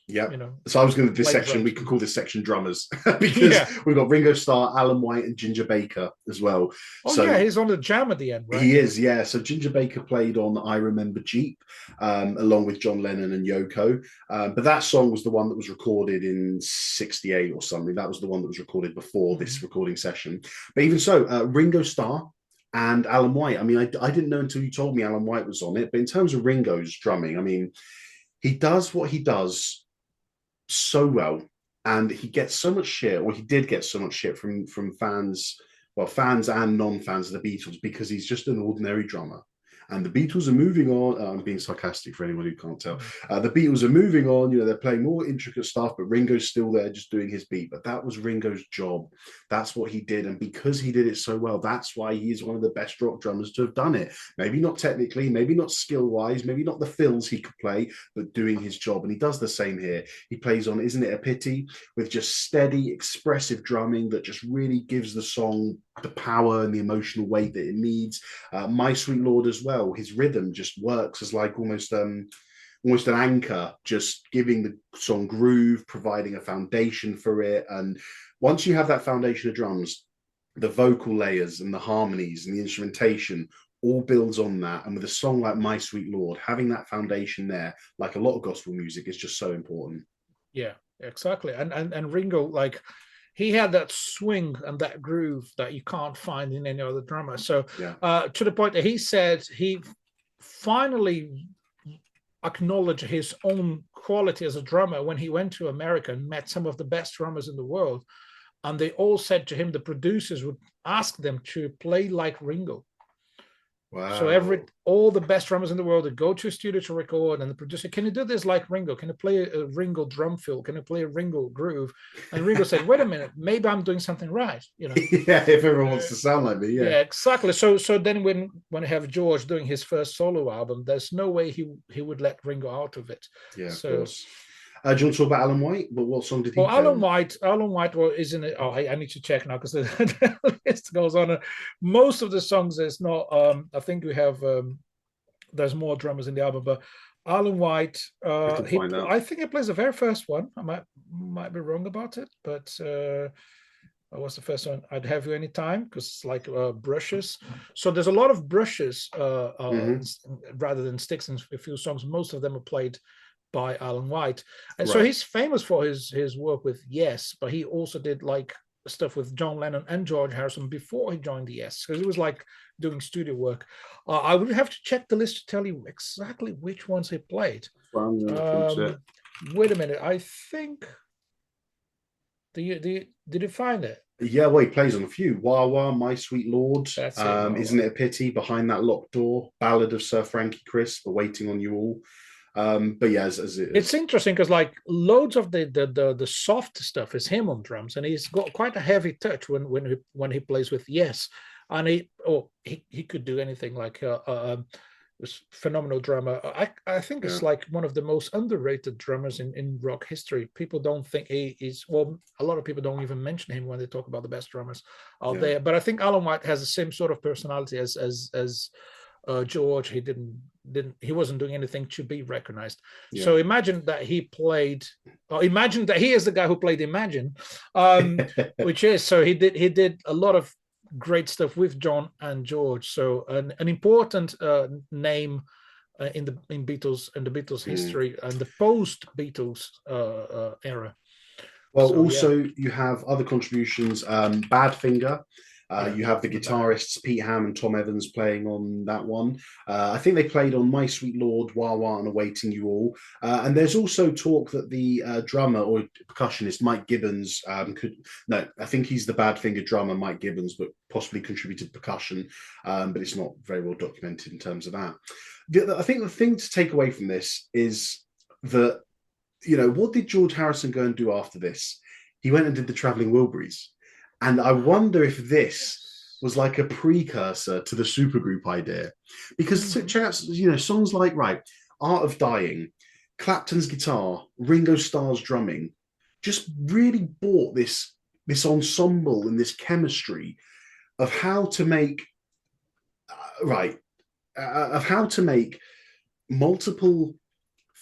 Yeah. So I was going to this section. We can call this section drummers because we've got Ringo Starr, Alan White, and Ginger Baker as well. He's on the jam at the end, right? He is, yeah. So Ginger Baker played on "I Remember Jeep" along with John Lennon and Yoko. But that song was the one that was recorded in '68 or something. That was the one that was recorded before this recording session. But even so, Ringo Starr and Alan White. I mean, I didn't know until you told me Alan White was on it. But in terms of Ringo's drumming, I mean, he does what he does so well, and he gets so much shit, or he did get so much shit from fans, fans and non-fans of the Beatles, because he's just an ordinary drummer. And the Beatles are moving on. I'm being sarcastic for anyone who can't tell. The Beatles are moving on. You know, they're playing more intricate stuff, but Ringo's still there just doing his beat. But that was Ringo's job. That's what he did. And because he did it so well, that's why he is one of the best rock drummers to have done it. Maybe not technically, maybe not skill-wise, maybe not the fills he could play, but doing his job. And he does the same here. He plays on Isn't It a Pity with just steady, expressive drumming that just really gives the song the power and the emotional weight that it needs. My Sweet Lord as well. His rhythm just works as like almost an anchor, just giving the song groove, providing a foundation for it. And once you have that foundation of drums, the vocal layers and the harmonies and the instrumentation all builds on that. And with a song like My Sweet Lord, having that foundation there, like a lot of gospel music, is just so important. Yeah, exactly. And Ringo, like, he had that swing and that groove that you can't find in any other drummer. So to the point that he said he finally acknowledged his own quality as a drummer when he went to America and met some of the best drummers in the world. And they all said to him, the producers would ask them to play like Ringo. Wow. So all the best drummers in the world would go to a studio to record, and the producer, can you do this like Ringo? Can you play a Ringo drum fill? Can you play a Ringo groove? And Ringo said, wait a minute, maybe I'm doing something right. You know? Yeah, if everyone wants to sound like me, yeah. Yeah, exactly. So then when you have George doing his first solo album, there's no way he would let Ringo out of it. Yeah, of course. Do you want to talk about Alan White? But what song did he play? Alan White, well, isn't it? Oh, I need to check now because the list goes on. Most of the songs, there's not. I think we have. There's more drummers in the album, but Alan White. I think he plays the very first one. I might be wrong about it, but what's the first one? I'd Have You Anytime, because it's like brushes. So there's a lot of brushes rather than sticks in a few songs. Most of them are played by Alan White, and so he's famous for his work with Yes, but he also did like stuff with John Lennon and George Harrison before he joined the Yes, because he was like doing studio work. I would have to check the list to tell you exactly which ones he played. Well, I'm gonna look into it. Wait a minute. I think. Did you find it? Yeah, well, he plays on a few. Wah Wah, My Sweet Lord. That's it. Isn't It a Pity? Behind That Locked Door. Ballad of Sir Frankie Crisp, Waiting on You All. But yeah, it's interesting because like loads of the soft stuff is him on drums, and he's got quite a heavy touch when he plays with Yes, and he could do anything like this phenomenal drummer. I think it's like one of the most underrated drummers in rock history. People don't think he is, well, a lot of people don't even mention him when they talk about the best drummers out there. But I think Alan White has the same sort of personality as George. He wasn't doing anything to be recognized. So imagine that he played, or imagine that he is the guy who played Imagine, which is, so he did a lot of great stuff with John and George. So an important name in the Beatles history and the post Beatles era. Well, so, also you have other contributions. Badfinger. You have the guitarists Pete Ham and Tom Evans playing on that one. I think they played on My Sweet Lord, Wah Wah, and Awaiting You All. And there's also talk that the drummer or percussionist Mike Gibbons I think he's the Badfinger drummer, Mike Gibbons, but possibly contributed percussion. But it's not very well documented in terms of that. I think the thing to take away from this is that, what did George Harrison go and do after this? He went and did the Traveling Wilburys. And I wonder if this was like a precursor to the supergroup idea. Because check out, songs like, Art of Dying, Clapton's guitar, Ringo Starr's drumming, just really brought this ensemble and this chemistry of how to make, multiple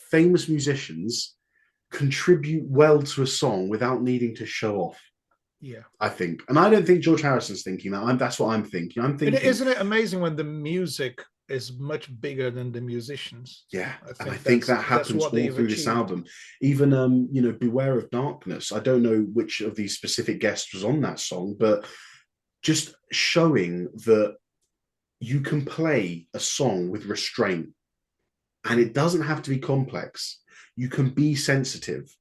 famous musicians contribute well to a song without needing to show off. Yeah, I think, and I don't think George Harrison's thinking that. That's what I'm thinking. Isn't it amazing when the music is much bigger than the musicians? Yeah, I think that happens all through this album. Even Beware of Darkness. I don't know which of these specific guests was on that song, but just showing that you can play a song with restraint, and it doesn't have to be complex. You can be sensitive.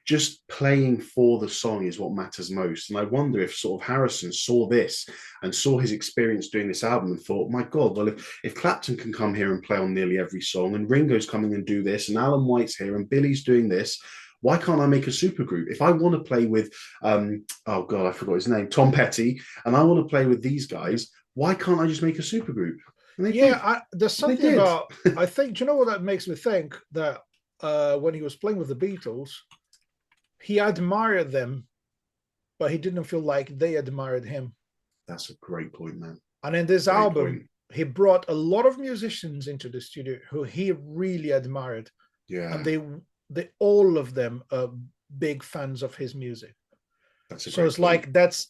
Just playing for the song is what matters most. And I wonder if sort of Harrison saw this and saw his experience doing this album and thought, my God, well, if Clapton can come here and play on nearly every song, and Ringo's coming and do this, and Alan White's here, and Billy's doing this, why can't I make a supergroup? If I want to play with, I forgot his name, Tom Petty, and I want to play with these guys, why can't I just make a supergroup? There's something about, I think, do you know what that makes me think? That when he was playing with the Beatles, he admired them, but he didn't feel like they admired him. That's a great point, man. And in this album, he brought a lot of musicians into the studio who he really admired. Yeah. And they all of them are big fans of his music. So it's like that's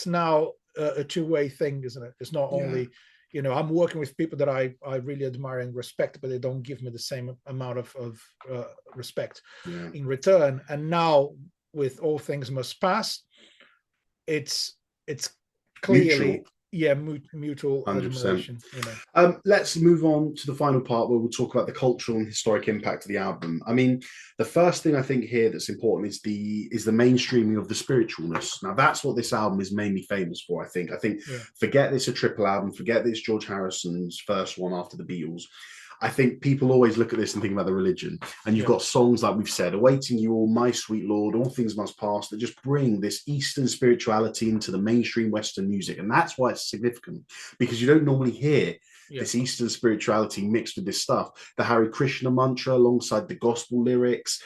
now a two-way thing, isn't it? It's not only, I'm working with people that I really admire and respect, but they don't give me the same amount of respect in return. And now with All Things Must Pass, it's clearly mutual 100%. Admiration. Let's move on to the final part where we'll talk about the cultural and historic impact of the album. I mean, the first thing I think here that's important is the mainstreaming of the spiritualness. Now, that's what this album is mainly famous for, I think. Forget this a triple album, forget this George Harrison's first one after the Beatles. I think people always look at this and think about the religion. And you've got songs like we've said, Awaiting You All, My Sweet Lord, All Things Must Pass, that just bring this Eastern spirituality into the mainstream Western music. And that's why it's significant, because you don't normally hear this Eastern spirituality mixed with this stuff. The Hare Krishna mantra alongside the gospel lyrics,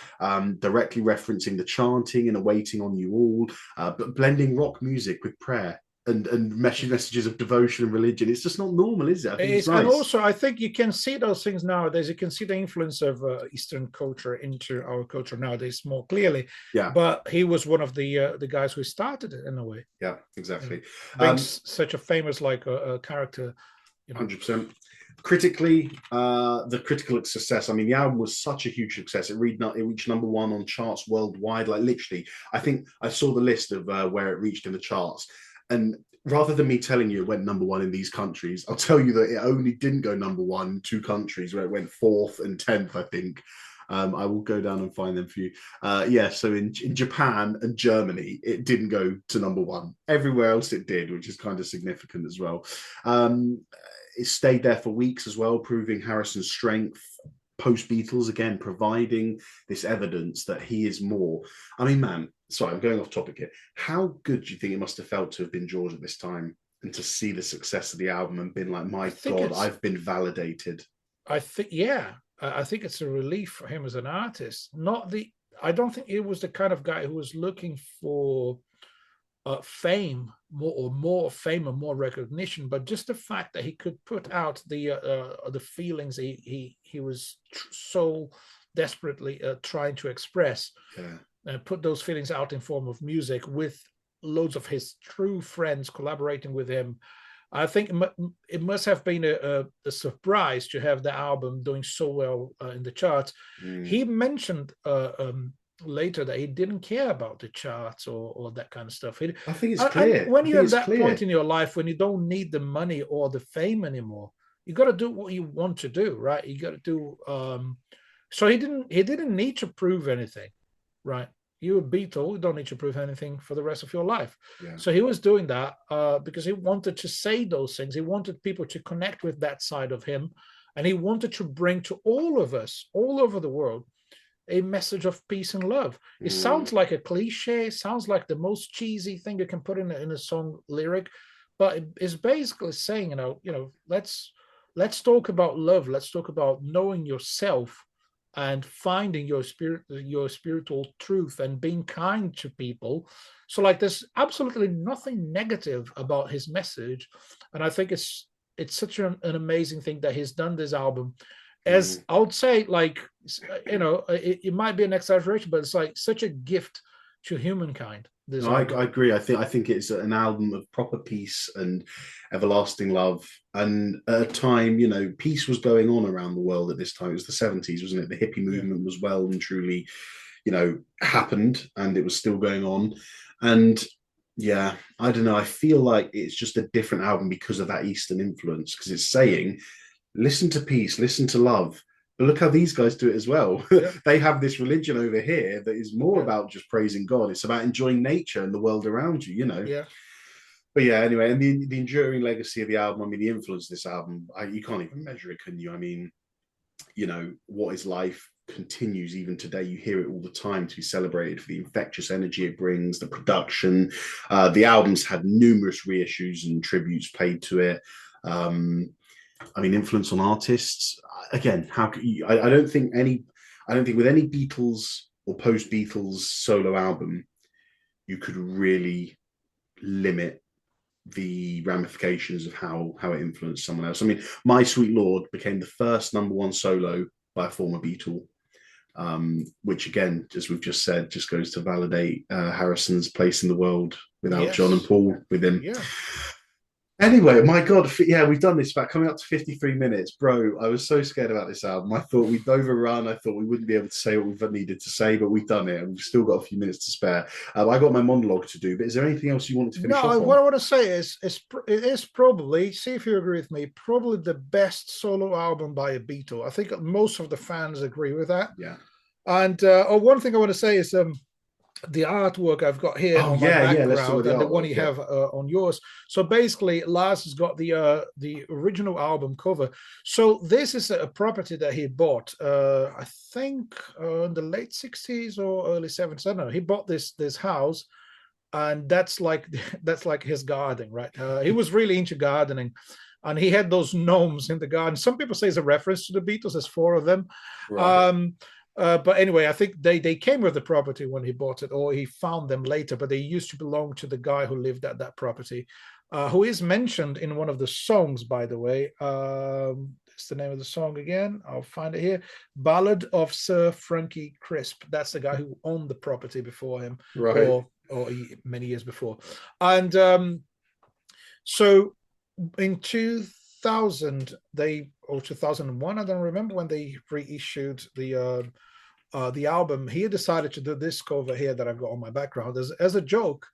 directly referencing the chanting and Awaiting on You All, but blending rock music with prayer. And messages of devotion and religion. It's just not normal, is it? I think it's nice. And also, I think you can see those things nowadays. You can see the influence of Eastern culture into our culture nowadays more clearly. Yeah. But he was one of the guys who started it in a way. Yeah, exactly. Being such a famous character. 100%. Critically, the critical success. I mean, the album was such a huge success. It reached number one on charts worldwide. Like literally, I think I saw the list of where it reached in the charts. And rather than me telling you it went number one in these countries, I'll tell you that it only didn't go number one in two countries where it went fourth and 10th, I think. I will go down and find them for you. Yeah, so in Japan and Germany, it didn't go to number one. Everywhere else it did, which is kind of significant as well. Um, it stayed there for weeks as well, proving Harrison's strength post Beatles, again, providing this evidence that he is more. I mean, man, sorry, I'm going off topic here. How good do you think it must have felt to have been George at this time and to see the success of the album and been like, my God, I've been validated? I think, yeah, I think it's a relief for him as an artist. I don't think he was the kind of guy who was looking for fame, more fame and more recognition, but just the fact that he could put out the feelings he was so desperately trying to express, put those feelings out in form of music with loads of his true friends collaborating with him. I think it must have been a surprise to have the album doing so well in the charts. He mentioned later that he didn't care about the charts or that kind of stuff. I think it's clear. When you're at that point in your life when you don't need the money or the fame anymore, you got to do what you want to do, right? You got to do. So he didn't need to prove anything, right? You're a Beatle, you don't need to prove anything for the rest of your life. Yeah. So he was doing that because he wanted to say those things. He wanted people to connect with that side of him. And he wanted to bring to all of us, all over the world, a message of peace and love. It sounds like a cliche, sounds like the most cheesy thing you can put in a song lyric, but it's basically saying, let's talk about love. Let's talk about knowing yourself and finding your spiritual truth and being kind to people. So like there's absolutely nothing negative about his message. And I think it's such an amazing thing that he's done this album. As I would say, like, it might be an exaggeration, but it's like such a gift to humankind. No, I agree. I think it's an album of proper peace and everlasting love. And at a time, peace was going on around the world at this time. It was the 70s, wasn't it? The hippie movement was well and truly, happened, and it was still going on. And yeah, I don't know. I feel like it's just a different album because of that Eastern influence, because it's saying, listen to peace, listen to love. But look how these guys do it as well. Yeah. They have this religion over here that is more about just praising God. It's about enjoying nature and the world around you, Yeah. But yeah, anyway, and the enduring legacy of the album, I mean, the influence of this album, you can't even measure it, can you? I mean, What Is Life continues even today. You hear it all the time to be celebrated for the infectious energy it brings, the production. The album's had numerous reissues and tributes paid to it. Influence on artists. Again, how could you, I don't think with any Beatles or post-Beatles solo album, you could really limit the ramifications of how it influenced someone else. I mean, My Sweet Lord became the first number one solo by a former Beatle, which again, as we've just said, just goes to validate Harrison's place in the world without John and Paul with him. Yeah. Anyway, my God, yeah, we've done this back coming up to 53 minutes. Bro, I was so scared about this album. I thought we'd overrun. I thought we wouldn't be able to say what we've needed to say, but we've done it, and we've still got a few minutes to spare. I got my monologue to do, but is there anything else you wanted to finish off on? What I want to say is it is probably, see if you agree with me, probably the best solo album by a Beatle. I think most of the fans agree with that. Yeah. And one thing I want to say is the artwork I've got here on my background and the one you have on yours. So basically, Lars has got the original album cover. So this is a property that he bought, I think, in the late 60s or early 70s. I don't know. He bought this house, and that's like his garden, right? He was really into gardening. And he had those gnomes in the garden. Some people say it's a reference to the Beatles. There's 4 of them. Right. But anyway, I think they came with the property when he bought it, or he found them later, but they used to belong to the guy who lived at that property, who is mentioned in one of the songs, by the way. It's the name of the song again. I'll find it here. Ballad of Sir Frankie Crisp. That's the guy who owned the property before him, right? Or many years before. And so in 2000, or 2001, I don't remember when they reissued the album. He decided to do this cover here that I've got on my background as a joke,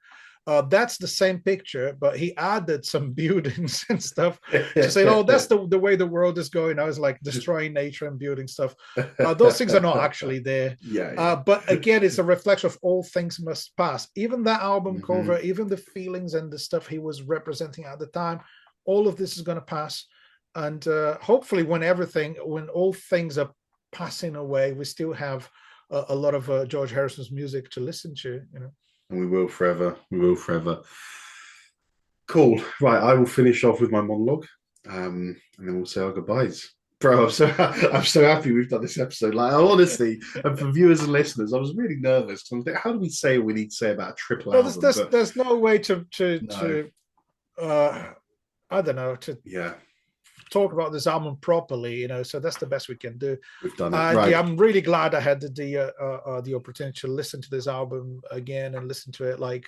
That's the same picture, but he added some buildings and stuff to say, oh, that's the way the world is going. I was like destroying nature and building stuff. Those things are not actually there. But again, it's a reflection of all things must pass. Even that album cover, even the feelings and the stuff he was representing at the time, all of this is going to pass. And hopefully when all things are passing away, we still have a lot of George Harrison's music to listen to, And we will forever. We will forever. Cool. Right, I will finish off with my monologue, and then we'll say our goodbyes. Bro, I'm so happy we've done this episode. Like, honestly, and for viewers and listeners, I was really nervous. I was like, how do we say what we need to say about a triple album? There's no way to I don't know, to talk about this album properly, so that's the best we can do. We've done it. Right. Yeah, I'm really glad I had the opportunity to listen to this album again and listen to it. Like,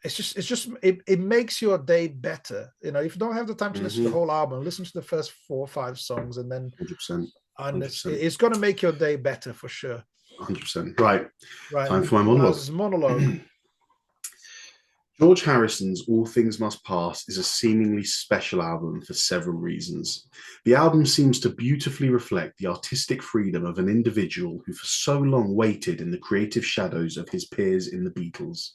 it makes your day better. If you don't have the time to listen to the whole album, listen to the first 4 or 5 songs, and then 100%. And it's going to make your day better for sure. 100%. Right. Time for my monologue. George Harrison's All Things Must Pass is a seemingly special album for several reasons. The album seems to beautifully reflect the artistic freedom of an individual who for so long waited in the creative shadows of his peers in the Beatles.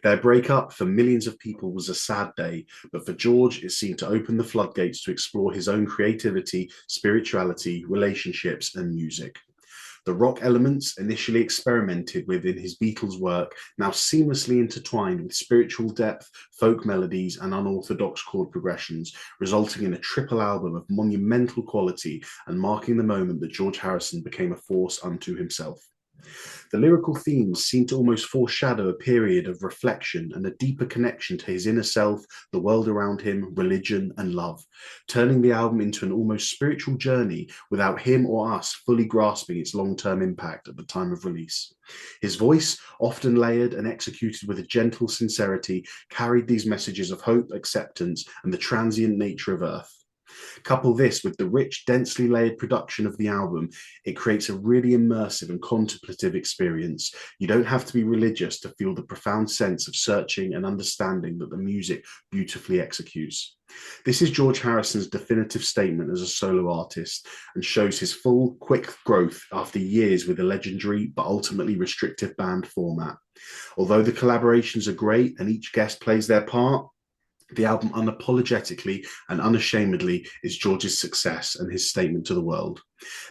Their breakup for millions of people was a sad day, but for George, it seemed to open the floodgates to explore his own creativity, spirituality, relationships, and music. The rock elements initially experimented with in his Beatles work now seamlessly intertwined with spiritual depth, folk melodies, and unorthodox chord progressions, resulting in a triple album of monumental quality and marking the moment that George Harrison became a force unto himself. The lyrical themes seem to almost foreshadow a period of reflection and a deeper connection to his inner self, the world around him, religion, and love, turning the album into an almost spiritual journey without him or us fully grasping its long-term impact at the time of release. His voice, often layered and executed with a gentle sincerity, carried these messages of hope, acceptance, and the transient nature of Earth. Couple this with the rich, densely layered production of the album, it creates a really immersive and contemplative experience. You don't have to be religious to feel the profound sense of searching and understanding that the music beautifully executes. This is George Harrison's definitive statement as a solo artist and shows his full, quick growth after years with a legendary but ultimately restrictive band format. Although the collaborations are great and each guest plays their part, the album unapologetically and unashamedly is George's success and his statement to the world.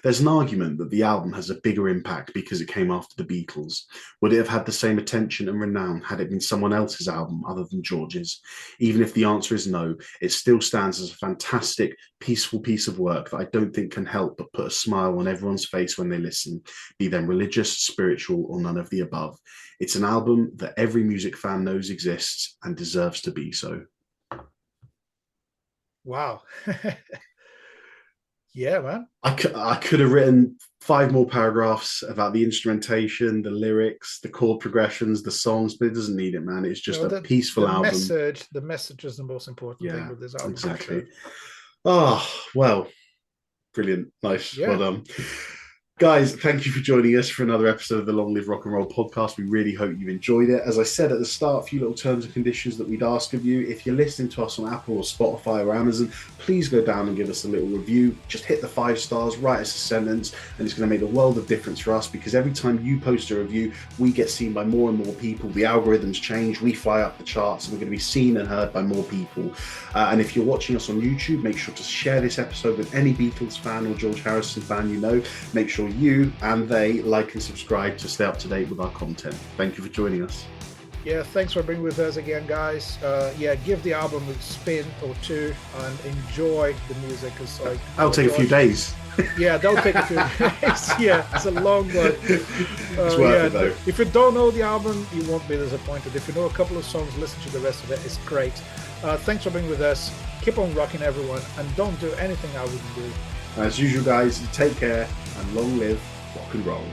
There's an argument that the album has a bigger impact because it came after the Beatles. Would it have had the same attention and renown had it been someone else's album other than George's? Even if the answer is no, it still stands as a fantastic, peaceful piece of work that I don't think can help but put a smile on everyone's face when they listen, be them religious, spiritual, or none of the above. It's an album that every music fan knows exists and deserves to be so. Wow. Yeah, man. I could have written 5 more paragraphs about the instrumentation, the lyrics, the chord progressions, the songs, but it doesn't need it, man. It's just a peaceful album. The message is the most important thing with this album. Exactly. Oh, well, brilliant. Nice. Yeah. Well done. Guys, thank you for joining us for another episode of the Long Live Rock and Roll podcast. We really hope you enjoyed it. As I said at the start, a few little terms and conditions that we'd ask of you. If you're listening to us on Apple or Spotify or Amazon, please go down and give us a little review. Just hit the 5 stars, write us a sentence, and it's going to make the world of difference for us because every time you post a review, we get seen by more and more people. The algorithms change, we fly up the charts, and we're going to be seen and heard by more people. And if you're watching us on YouTube, make sure to share this episode with any Beatles fan or George Harrison fan you know. Make sure you and they like and subscribe to stay up to date with our content. Thank you for joining us. Yeah, thanks for being with us again, guys. Give the album a spin or 2 and enjoy the music. That'll take a few days. Yeah, that'll take a few days. Yeah, it's a long one. It's worth it though. If you don't know the album, you won't be disappointed. If you know a couple of songs, listen to the rest of it. It's great. Thanks for being with us. Keep on rocking, everyone, and don't do anything I wouldn't do. As usual, guys, take care and long live rock and roll.